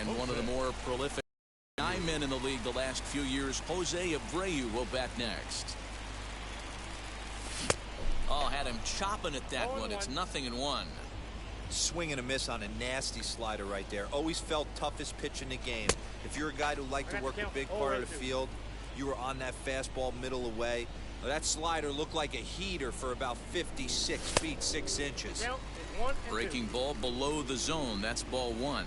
And one of the more prolific men in the league the last few years, Jose Abreu, will bat next. Oh, had him chopping at that one. It's 0-1. Swing and a miss on a nasty slider right there. Always felt toughest pitch in the game. If you're a guy who liked to work a big part of the field, you were on that fastball middle away. Well, that slider looked like a heater for about 56 feet 6 inches. Breaking ball below the zone. That's ball 1.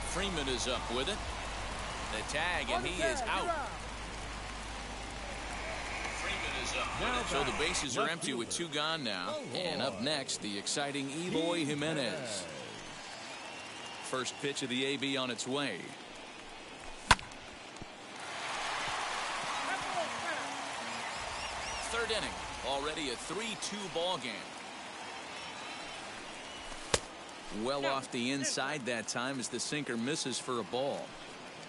Freeman is up with it. The tag, and he is out. Freeman is up with it. So the bases are empty with 2 gone now. And up next, the exciting Eloy Jimenez. First pitch of the AB on its way. Third inning. Already a 3-2 ball game. Well off the inside that time as the sinker misses for a ball.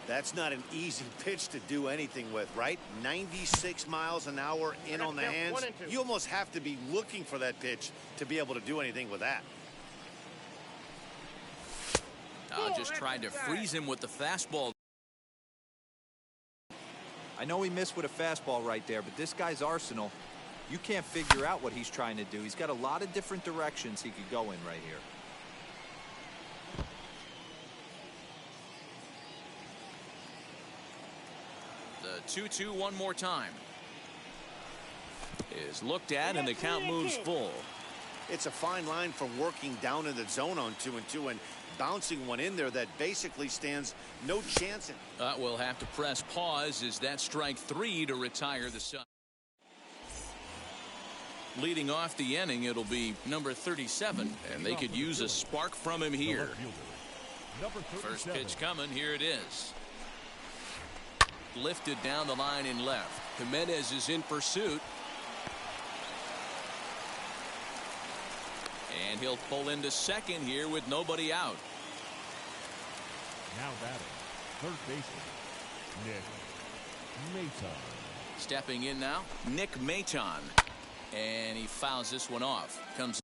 That's not an easy pitch to do anything with, right? 96 miles an hour in on the hands. You almost have to be looking for that pitch to be able to do anything with that. Just tried to freeze him with the fastball. I know he missed with a fastball right there, but this guy's arsenal, you can't figure out what he's trying to do. He's got a lot of different directions he could go in right here. The 2-2 one more time is looked at, and the count moves full. It's a fine line from working down in the zone on 2-2 and bouncing one in there that basically stands no chance. We'll have to press pause as that strike 3 to retire the side. Leading off the inning, it'll be number 37, and they could use a spark from him here. First pitch coming. Here it is. Lifted down the line in left. Jimenez is in pursuit. And he'll pull into second here with nobody out. Now batting, third baseman, Nick Maton. Stepping in now, Nick Maton. And he fouls this one off. Comes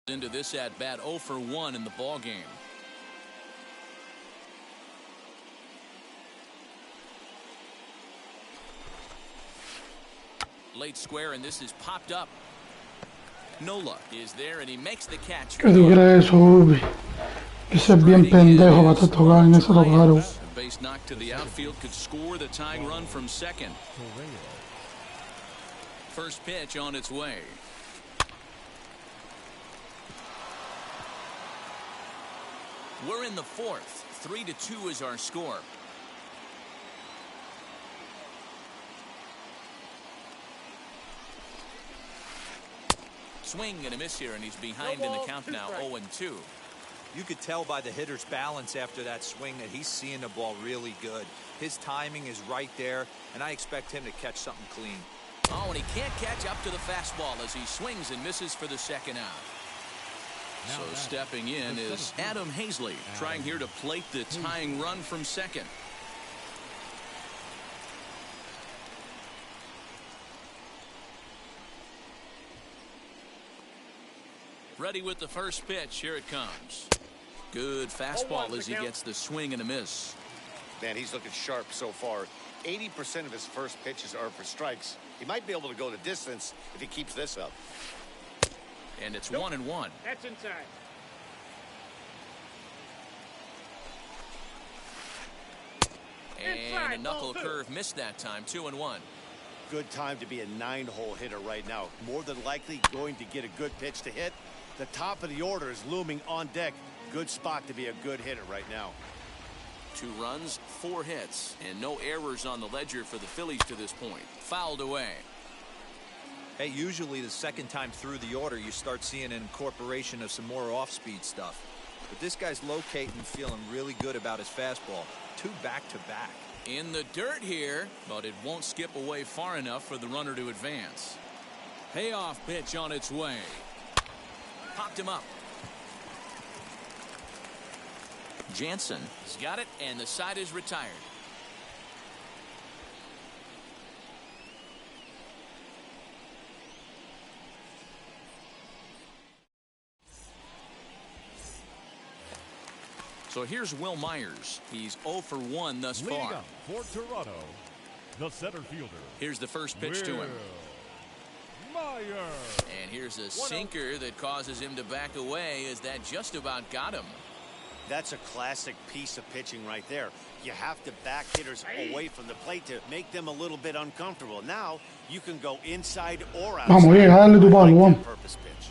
into this at bat 0 for 1 in the ball game. Late square, and this is popped up. Nola is there, and he makes the catch. ¿Qué tú crees, Ubi? Que ese es bien pendejo, va a tocar en ese lugar. Base knock to the outfield could score the tying run from second. First pitch on its way. We're in the fourth. 3-2 is our score. Swing and a miss here, and he's behind in the count now, 0-2. You could tell by the hitter's balance after that swing that he's seeing the ball really good. His timing is right there, and I expect him to catch something clean. Oh, and he can't catch up to the fastball as he swings and misses for the second out. So stepping in is Adam Hazley, trying here to plate the tying run from second. Ready with the first pitch. Here it comes. Good fastball as he gets the swing and a miss. Man, he's looking sharp so far. 80% of his first pitches are for strikes. He might be able to go the distance if he keeps this up. And it's 1-1. That's inside. And a knuckle curve missed that time. 2-1. Good time to be a 9-hole hitter right now. More than likely going to get a good pitch to hit. The top of the order is looming on deck. Good spot to be a good hitter right now. 2 runs, 4 hits, and no errors on the ledger for the Phillies to this point. Fouled away. Hey, usually the second time through the order, you start seeing an incorporation of some more off-speed stuff. But this guy's locating, feeling really good about his fastball. 2 back-to-back. In the dirt here, but it won't skip away far enough for the runner to advance. Payoff pitch on its way. Popped him up. Jansen has got it, and the side is retired. So here's Will Myers. He's 0 for 1 thus far. Leading up for Toronto, the center fielder. Here's the first pitch to him. Myers. And here's a sinker that causes him to back away, as that just about got him. That's a classic piece of pitching right there. You have to back hitters away from the plate to make them a little bit uncomfortable. Now you can go inside or outside. Vamos, dale tu palo, vamos. Purpose pitch.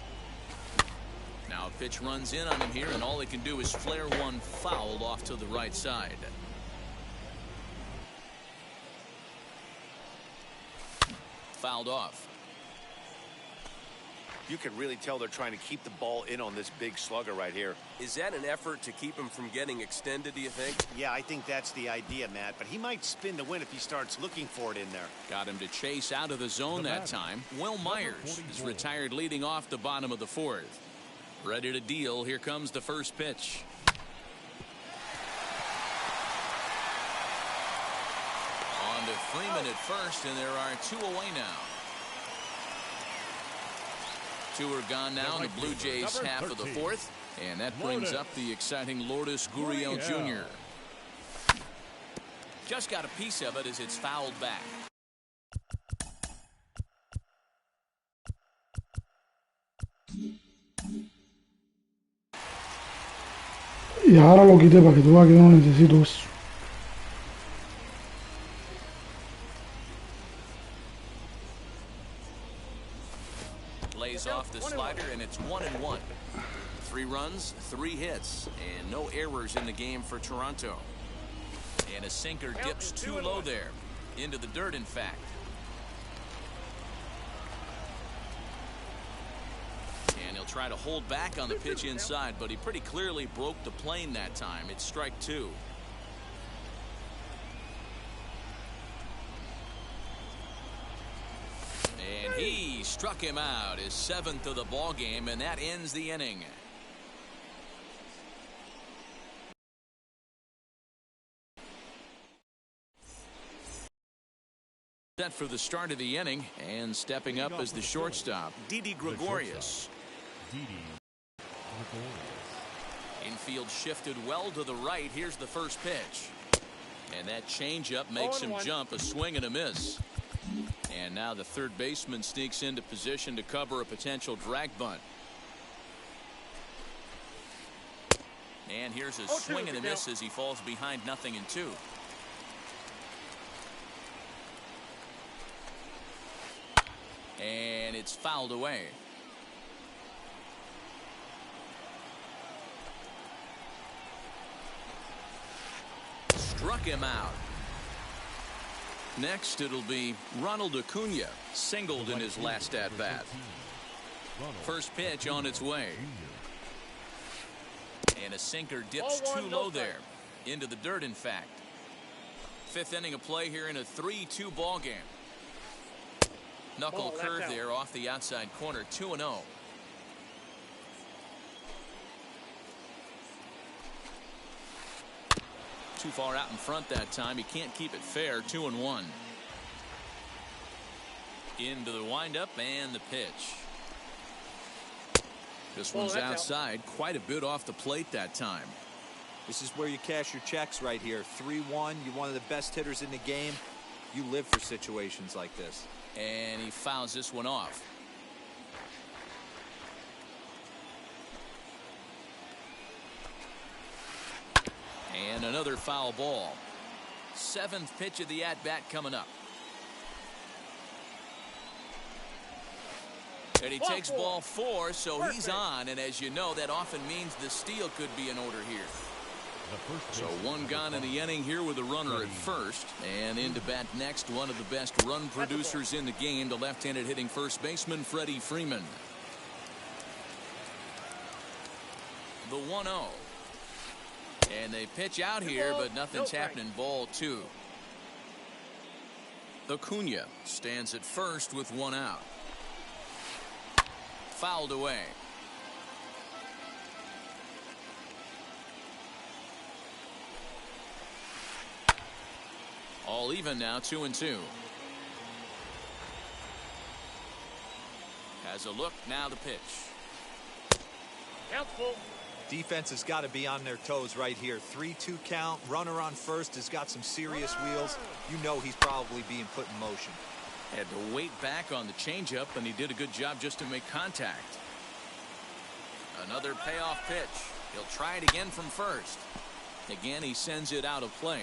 Now a pitch runs in on him here, and all he can do is flare one foul off to the right side. Fouled off. You can really tell they're trying to keep the ball in on this big slugger right here. Is that an effort to keep him from getting extended, do you think? Yeah, I think that's the idea, Matt. But he might spin to win if he starts looking for it in there. Got him to chase out of the zone that time. Will Myers is retired leading off the bottom of the fourth. Ready to deal. Here comes the first pitch. On to Freeman at first, and there are 2 away now. 2 are gone now in the Blue Jays half of the fourth, and that brings up the exciting Lourdes Gurriel Jr. Just got a piece of it as it's fouled back. Y ahora lo quité para que tú veas que yo no necesito eso. Lays off the slider, and it's 1-1. 3 runs, 3 hits, and no errors in the game for Toronto. And a sinker dips too low there. Into the dirt, in fact. And he'll try to hold back on the pitch inside, but he pretty clearly broke the plane that time. It's strike 2. And he struck him out, his 7th of the ball game, and that ends the inning. Set for the start of the inning, and stepping up as the shortstop, Didi Gregorius. Infield shifted well to the right. Here's the first pitch. And that changeup makes him jump, a swing and a miss. And now the third baseman sneaks into position to cover a potential drag bunt. And here's a swing and a miss as he falls behind 0-2. And it's fouled away. Struck him out. Next, it'll be Ronald Acuna, singled in his last at-bat. First pitch on its way. And a sinker dips too low there. Into the dirt, in fact. 5th inning of play here in a 3-2 ball game. Knuckle curve there off the outside corner, 2-0. Too far out in front that time. He can't keep it fair. 2-1. Into the windup and the pitch. This one's outside, quite a bit off the plate that time. This is where you cash your checks right here. 3-1. You're one of the best hitters in the game. You live for situations like this. And he fouls this one off. And another foul ball. 7th pitch of the at-bat coming up. And he takes ball 4, so he's on. And as you know, that often means the steal could be in order here. So 1 gone in the inning here with a runner at first. And in to bat next, one of the best run producers in the game, the left-handed hitting first baseman, Freddie Freeman. The 1-0. And they pitch out here, but nothing's happening. Ball 2. Acuna stands at first with 1 out. Fouled away. All even now, 2-2. Has a look, now the pitch. Defense has got to be on their toes right here. 3-2 count. Runner on first has got some serious wheels. You know he's probably being put in motion. Had to wait back on the changeup, and he did a good job just to make contact. Another payoff pitch. He'll try it again from first. Again, he sends it out of play.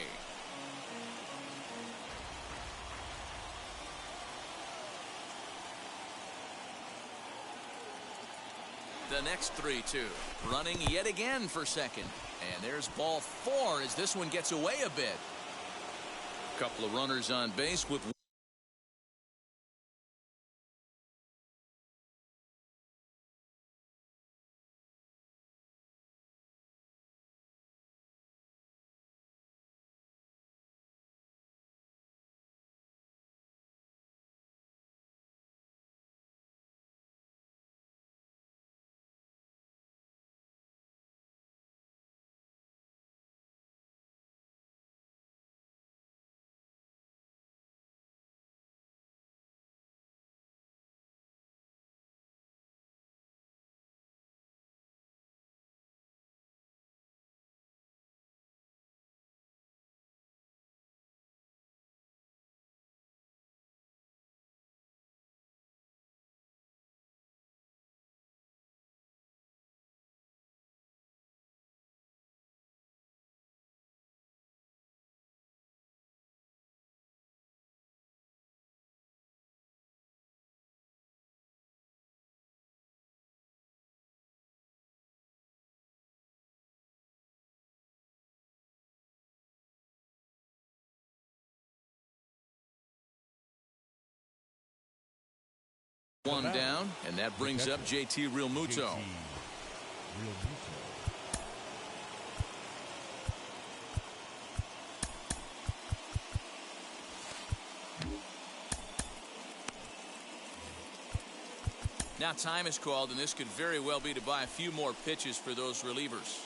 The next 3-2. Running yet again for second. And there's ball 4 as this one gets away a bit. A couple of runners on base with one down, and that brings up JT Realmuto. Now time is called, and this could very well be to buy a few more pitches for those relievers.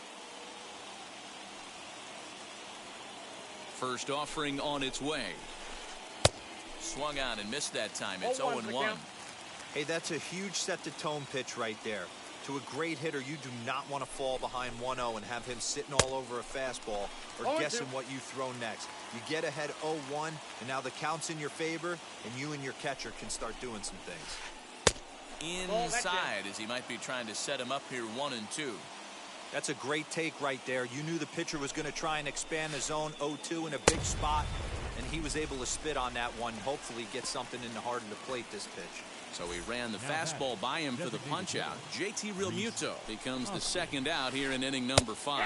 First offering on its way. Swung on and missed that time. It's 0-1. Hey, that's a huge set-the-tone pitch right there. To a great hitter, you do not want to fall behind 1-0 and have him sitting all over a fastball or guessing what you throw next. You get ahead 0-1, and now the count's in your favor, and you and your catcher can start doing some things. Inside, as he might be trying to set him up here 1-2. That's a great take right there. You knew the pitcher was going to try and expand the zone 0-2 in a big spot, and he was able to spit on that one. Hopefully get something in the heart of the plate this pitch. So he ran the fastball by him for the punch-out. JT Realmuto becomes the second out here in inning number 5.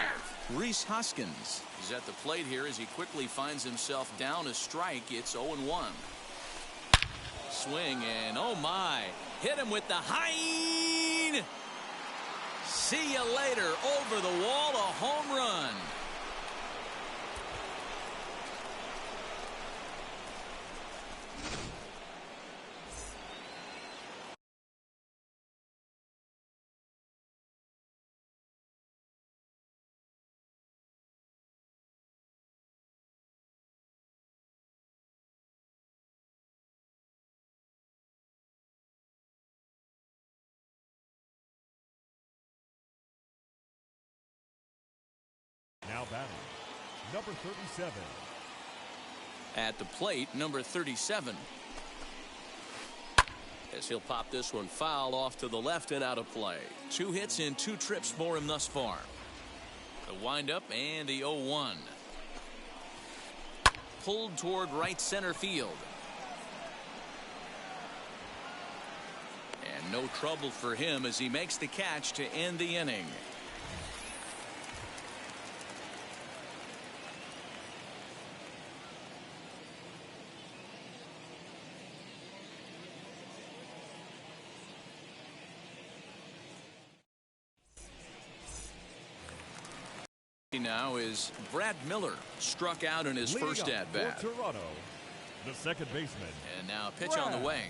Rhys Hoskins is at the plate here as he quickly finds himself down a strike. It's 0-1. Swing and oh my. Hit him with the high. See you later. Over the wall, a home run. Now batting, number 37. At the plate, number 37. As he'll pop this one foul off to the left and out of play. 2 hits and 2 trips for him thus far. The windup and the 0-1. Pulled toward right center field. And no trouble for him as he makes the catch to end the inning. Now is Brad Miller, struck out in his first at-bat. Toronto, the second baseman. And now a pitch on the way.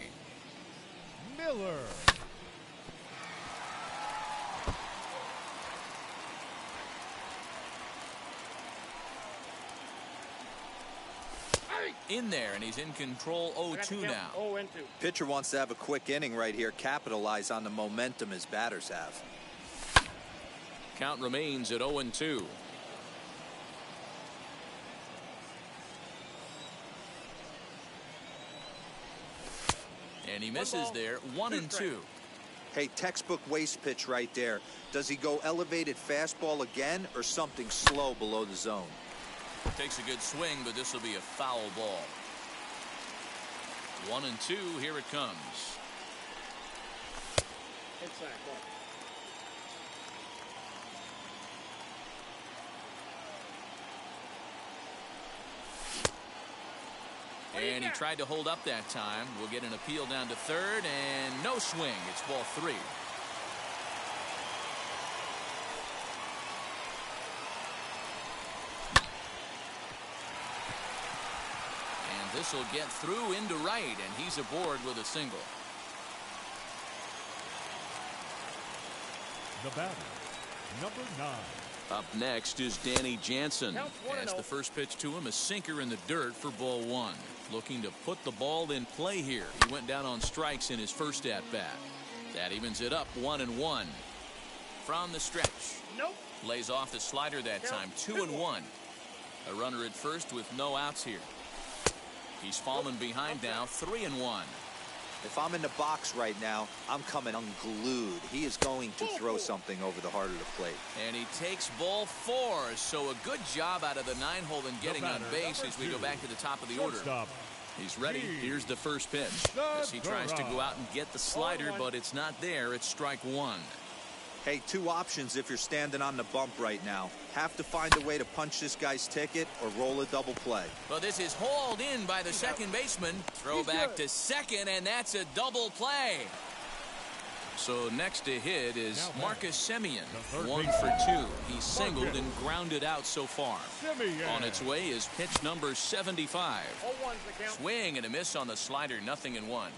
Miller. In there, and he's in control. 0-2 now. Pitcher wants to have a quick inning right here, capitalize on the momentum his batters have. Count remains at 0-2. And he misses there. 1-2. Hey, textbook waste pitch right there. Does he go elevated fastball again or something slow below the zone? Takes a good swing, but this will be a foul ball. 1-2. Here it comes. And he tried to hold up that time. We'll get an appeal down to third, and no swing. It's ball 3. And this will get through into right, and he's aboard with a single. The batter, number 9. Up next is Danny Jansen. That's the first pitch to him, a sinker in the dirt for ball 1. Looking to put the ball in play here. He went down on strikes in his first at-bat. That evens it up 1-1. From the stretch. Lays off the slider that time. 2-1. A runner at first with no outs here. He's fallen behind now. 3-1. If I'm in the box right now, I'm coming unglued. He is going to throw something over the heart of the plate. And he takes ball 4. So a good job out of the 9-hole in getting on base as we go back to the top of the order. He's ready. Here's the first pitch. As he tries to go out and get the slider, but it's not there. It's strike 1. Hey, 2 options if you're standing on the bump right now. Have to find a way to punch this guy's ticket or roll a double play. Well, this is hauled in by the second baseman. Throw back to second, and that's a double play. So next to hit is Marcus Semien. 1 for 2. He's singled and grounded out so far. On its way is pitch number 75. Swing and a miss on the slider. 0-1.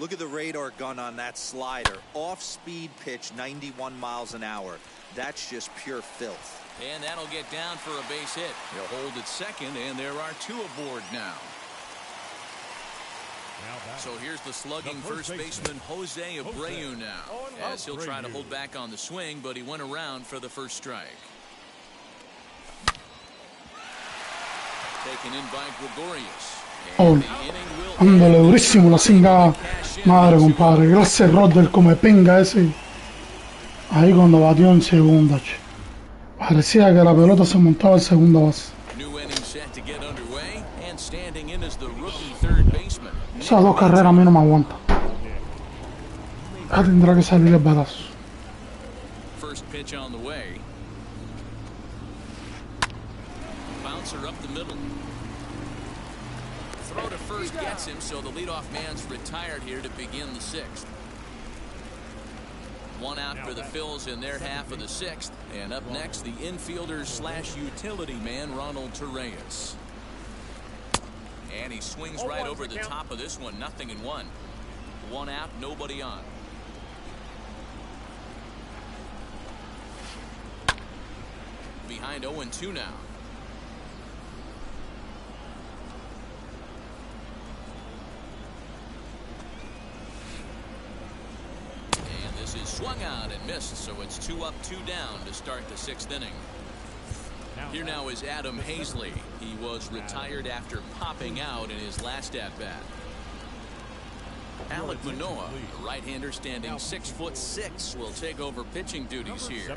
Look at the radar gun on that slider. Off-speed pitch, 91 miles an hour. That's just pure filth. And that'll get down for a base hit. He'll hold at second, and there are 2 aboard now. So here's the slugging first baseman Jose Abreu now, as he'll try to hold back on the swing, but he went around for the first strike. Taken in by Gregorius. Oh, andale durissimo la singa madre, compadre. Grazie a Rodder come penga ese. Ahí cuando batió en segunda, parecía que la pelota se montaba en segunda base. Esas 2 carreras a mí no me aguantan. Ya tendrá que salir el batazo. First pitch on the way. Bouncer up the middle. Throw to first gets him, so the leadoff man's retired here to begin the 6th. 1 out for the Phils in their half of the 6th. And up next, the infielder / utility man, Ronald Torreyes. And he swings right over the top of this one. 0-1. 1 out, nobody on. Behind 0-2 now. And this is swung on and missed, so it's 2 up, 2 down to start the 6th inning. Here now is Adam Hazley. He was retired after popping out in his last at-bat. Alec Manoah, the right-hander standing 6'6", will take over pitching duties here.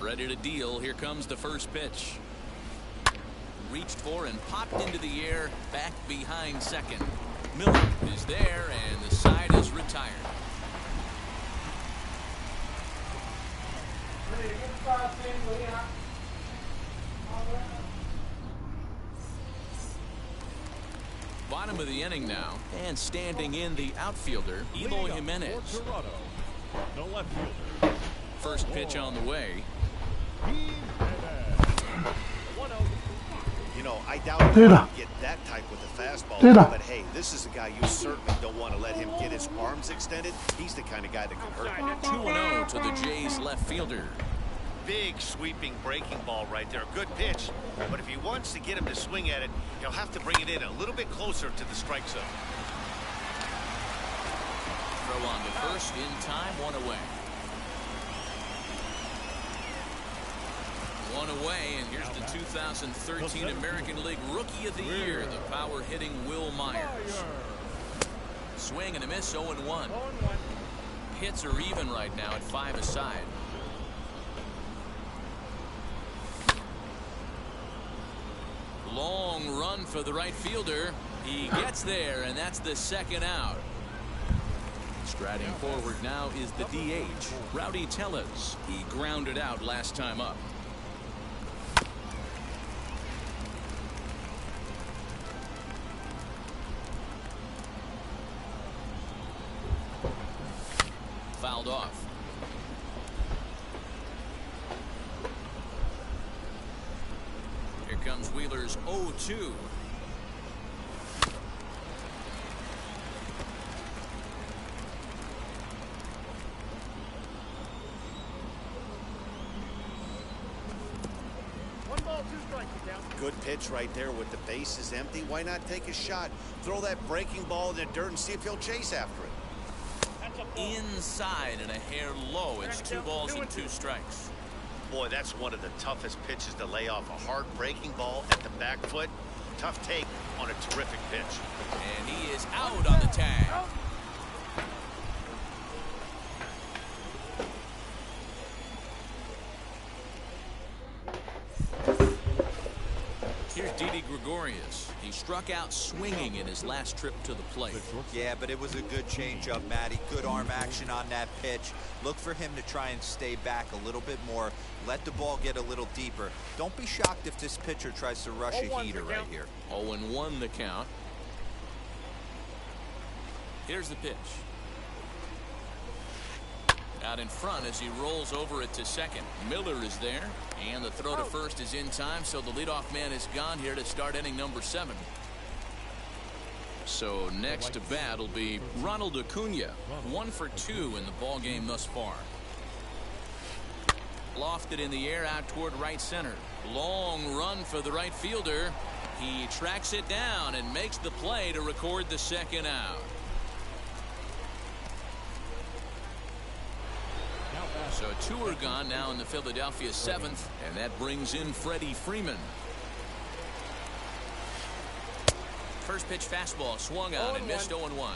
Ready to deal. Here comes the first pitch. Reached for and popped into the air, back behind second. Miller is there, and the side is retired. Bottom of the inning now, and standing in the outfielder, Eloy Jimenez. Toronto, the left fielder. First pitch on the way. You know, I doubt he Tira. can get that type with a fastball. Tira. But hey, this is a guy you certainly don't want to let him get his arms extended. He's the kind of guy that can hurt. 2-0 to the Jays left fielder. Big sweeping breaking ball right there. Good pitch. But if he wants to get him to swing at it, he'll have to bring it in a little bit closer to the strike zone. Throw on to first in time, 1 away. 1 away, and here's the 2013 American League Rookie of the Year, the power-hitting Will Myers. Swing and a miss, 0-1. Hits are even right now at 5 aside. Long run for the right fielder. He gets there, and that's the second out. Striding forward now is the DH, Rowdy Tellez. He grounded out last time up. Fouled off. Here comes Wheeler's 0-2. Good pitch right there with the bases empty. Why not take a shot? Throw that breaking ball in the dirt and see if he'll chase after it. Inside and a hair low. It's 2 balls and 2 strikes. Boy, that's one of the toughest pitches to lay off. A hard breaking ball at the back foot. Tough take on a terrific pitch. And he is out on the tag. Here's Didi Gregorius. He struck out swinging in his last trip to the plate. Yeah, but it was a good changeup, Matty. Good arm action on that pitch. Look for him to try and stay back a little bit more. Let the ball get a little deeper. Don't be shocked if this pitcher tries to rush a heater right here. 0-1 the count. Here's the pitch. Out in front as he rolls over it to second. Miller is there, and the throw to first is in time, so the leadoff man is gone here to start inning number 7. So next to bat will be Ronald Acuna, 1 for 2 in the ball game thus far. Lofted in the air out toward right center. Long run for the right fielder. He tracks it down and makes the play to record the second out. So 2 are gone now in the Philadelphia 7th, and that brings in Freddie Freeman. First pitch fastball swung on and missed 0-1.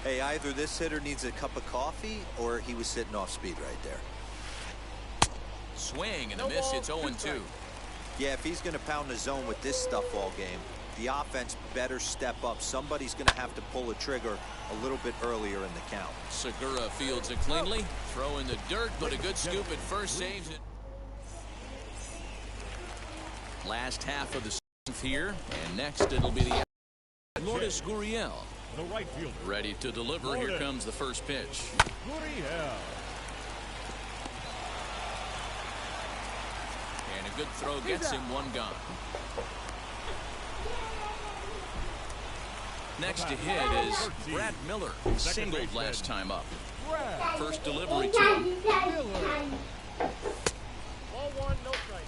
Hey, either this hitter needs a cup of coffee or he was sitting off speed right there. Swing and a miss. It's 0-2. Yeah, if he's going to pound the zone with this stuff all game, the offense better step up. Somebody's going to have to pull a trigger a little bit earlier in the count. Segura fields it cleanly. Throw in the dirt, but a good scoop at first saves it. Last half of the 7th here, and next it'll be the Lourdes Gurriel. The right fielder. Ready to deliver. Here comes the first pitch. Gurriel. And a good throw gets him 1 gone. Next to hit is Brad Miller. Singled last time up. First delivery to him. Ball 1, no strike.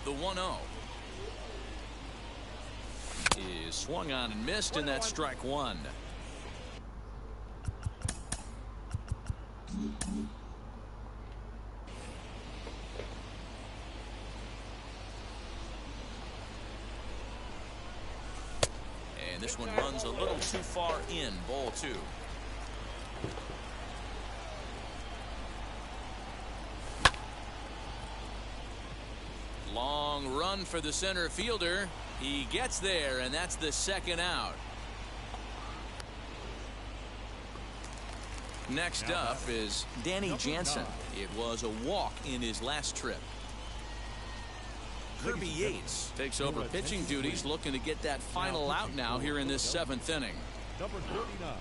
The 1-0 is swung on and missed, and that's strike 1. And this one runs a little too far in. Ball 2. Long run for the center fielder. He gets there, and that's the second out. Next up is Danny Jansen. It was a walk in his last trip. Kirby Yates takes over pitching duties, looking to get that final out now here in this 7th inning. Number 39,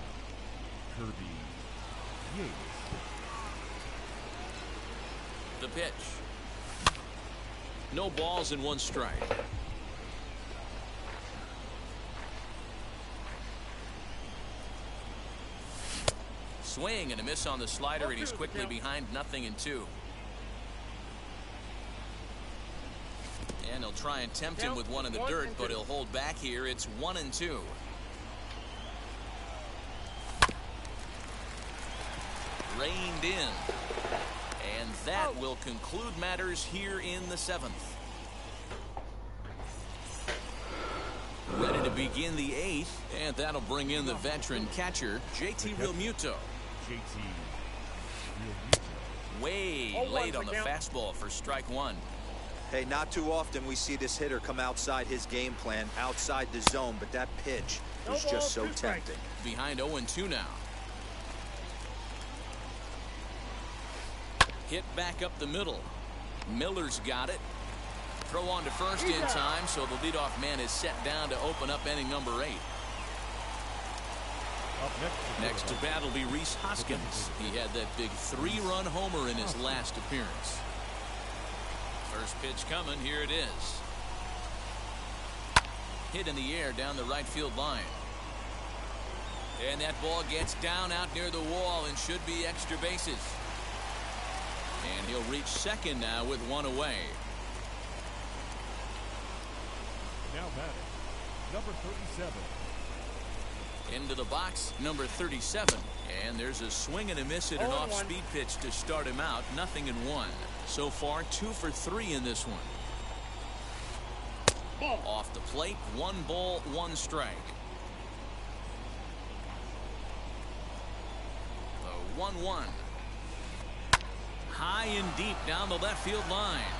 Kirby Yates. The pitch. No balls and 1 strike. Swing and a miss on the slider, and he's quickly behind 0-2. And he'll try and tempt him with one in the dirt, but he'll hold back here. It's 1-2. Reined in. And that will conclude matters here in the 7th. Ready to begin the 8th, and that'll bring in the veteran catcher, JT Realmuto. Way late on the fastball for strike 1. Hey, not too often we see this hitter come outside his game plan, outside the zone, but that pitch was just so tempting. Behind 0-2 now. Hit back up the middle. Miller's got it. Throw on to first in time, so the leadoff man is set down to open up inning number 8. Next to bat will be Rhys Hoskins. He had that big 3-run homer in his last appearance. First pitch coming. Here it is. Hit in the air down the right field line. And that ball gets down out near the wall and should be extra bases. And he'll reach second now with 1 away. Now batting, number 37. Into the box, number 37. And there's a swing and a miss at an off-speed pitch to start him out. 0-1. So far, 2 for 3 in this one. Off the plate, 1 ball, 1 strike. The 1-1. High and deep down the left field line.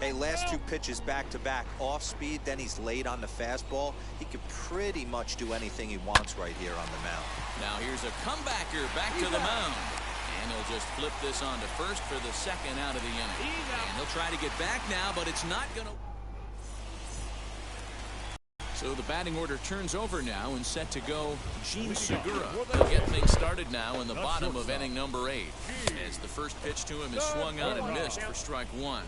Hey, last 2 pitches back-to-back, off speed, then he's late on the fastball. He could pretty much do anything he wants right here on the mound. Now here's a comebacker back to the mound. And he'll just flip this on to first for the 2nd out of the inning. And he'll try to get back now, but it's not going to. So the batting order turns over now and set to go Gene Segura. He'll get things started now in the bottom of inning number 8. As the first pitch to him is swung on and missed for strike 1.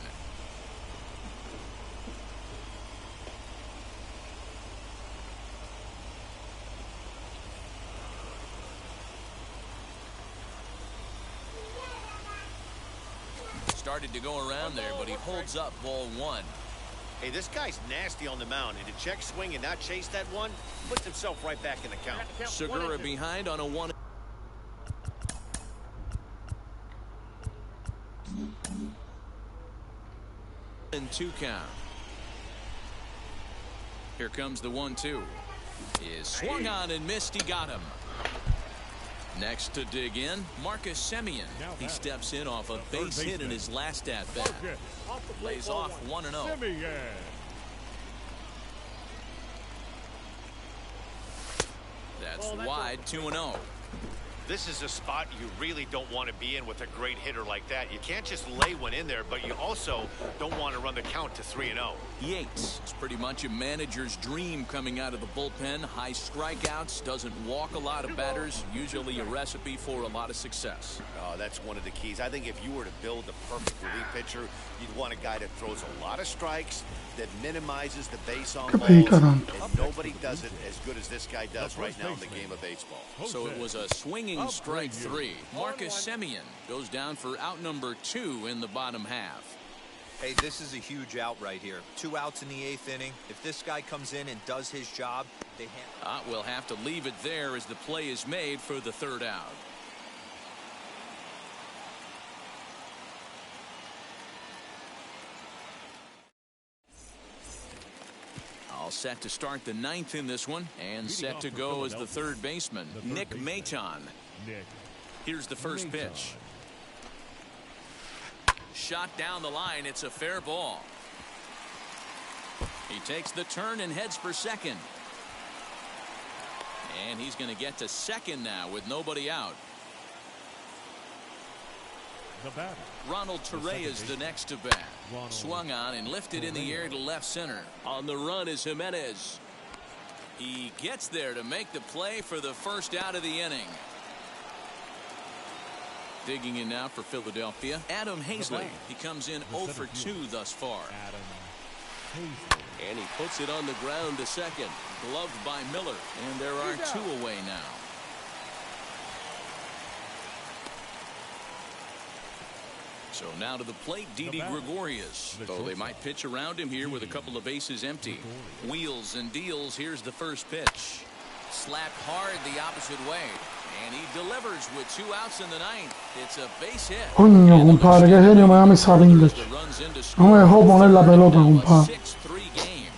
Started to go around there, but he holds up ball 1. Hey, this guy's nasty on the mound, and to check swing and not chase that one, puts himself right back in the count. Segura behind on a 1-2 count. Here comes the 1-2. Is swung on and missed. He got him. Next to dig in, Marcus Semien. He steps in off a base hit in his last at-bat. Lays off 1-0. That's wide, 2-0. This is a spot you really don't want to be in with a great hitter like that. You can't just lay one in there, but you also don't want to run the count to 3-0. Yates is pretty much a manager's dream coming out of the bullpen. High strikeouts, doesn't walk a lot of batters, usually a recipe for a lot of success. Oh, that's one of the keys. I think if you were to build the perfect relief pitcher, you'd want a guy that throws a lot of strikes, that minimizes the base on balls, and nobody does it as good as this guy does right now in the game of baseball. So it was a swinging strike 3. Marcus Semien goes down for out number 2 in the bottom half. Hey, this is a huge out right here. 2 outs in the 8th inning. If this guy comes in and does his job, they we'll have to leave it there as the play is made for the 3rd out. All set to start the 9th in this one, and set to go as the 3rd baseman, Nick Maton. Here's the first pitch. Shot down the line. It's a fair ball. He takes the turn and heads for second. And he's going to get to second now with nobody out. The batter. Ronald Torrey is the next to bat. Swung on and lifted in the air to left center. On the run is Jimenez. He gets there to make the play for the first out of the inning. Digging in now for Philadelphia, Adam Hazley. He comes in 0 for 2 thus far. And he puts it on the ground to second. Gloved by Miller. And there are 2 away now. So now to the plate, Didi Gregorius. Oh, they might pitch around him here with a couple of bases empty. Wheels and deals. Here's the first pitch. Slapped hard the opposite way. And he delivers with 2 outs in the ninth. It's a base hit. Coño, compadre, che genio mi ha messo a prenderci. Non è homo nella pelota, compadre. 6-3 game.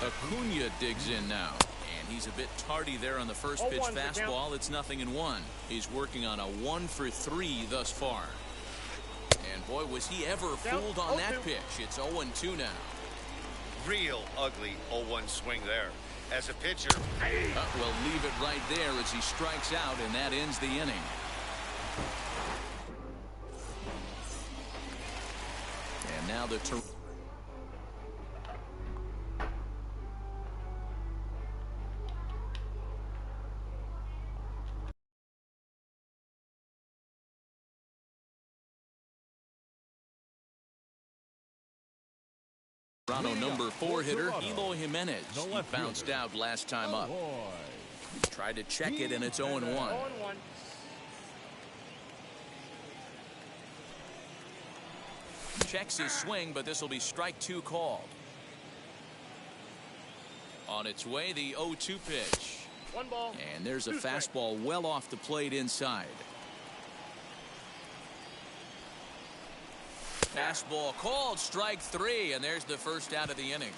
Acuna digs in now. And he's a bit tardy there on the first pitch fastball. It's 0-1. He's working on a 1 for 3 thus far. And boy, was he ever fooled on that pitch. It's 0-2 now. Real ugly 0-1 swing there. As a pitcher, We'll leave it right there as he strikes out, and that ends the inning. And now the Toronto number 4 hitter, Eloy Jimenez. He bounced out last time up. Tried to check it, and it's 0-1. Checks his swing, but this will be strike 2 called. On its way, the 0-2 pitch. 1 ball. And there's a fastball well off the plate inside. Fastball called, strike 3, and there's the first out of the inning.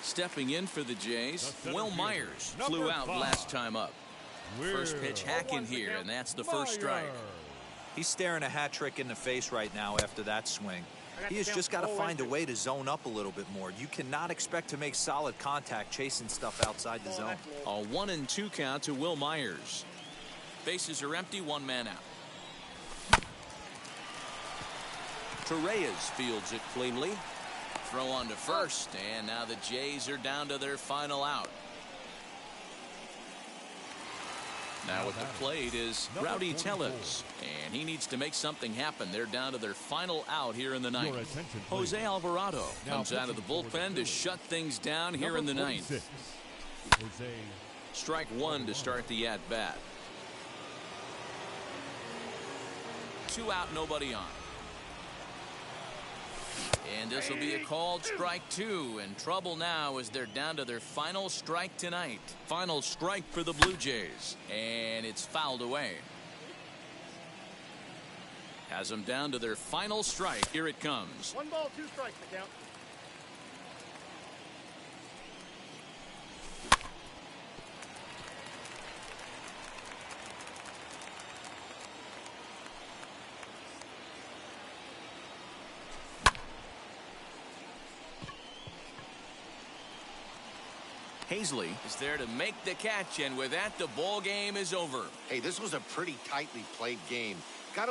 Stepping in for the Jays, Will Myers flew out last time up. First pitch hacking here, and that's the first strike. He's staring a hat trick in the face right now after that swing. He has just got to find a way to zone up a little bit more. You cannot expect to make solid contact chasing stuff outside the zone. A 1-2 count to Will Myers. Bases are empty, 1 man out. Torreyes fields it cleanly. Throw on to first, and now the Jays are down to their final out. Now at the plate is Rowdy Tellez, and he needs to make something happen. They're down to their final out here in the ninth. Jose Alvarado comes out of the bullpen to shut things down here in the ninth. Strike 1 to start the at-bat. 2 out, nobody on. And this will be a called strike 2, and trouble now as they're down to their final strike tonight. Final strike for the Blue Jays, and it's fouled away. Has them down to their final strike. Here it comes. 1 ball, 2 strikes to count. Hazley is there to make the catch, and with that, the ball game is over. hey, this was a pretty tightly played game.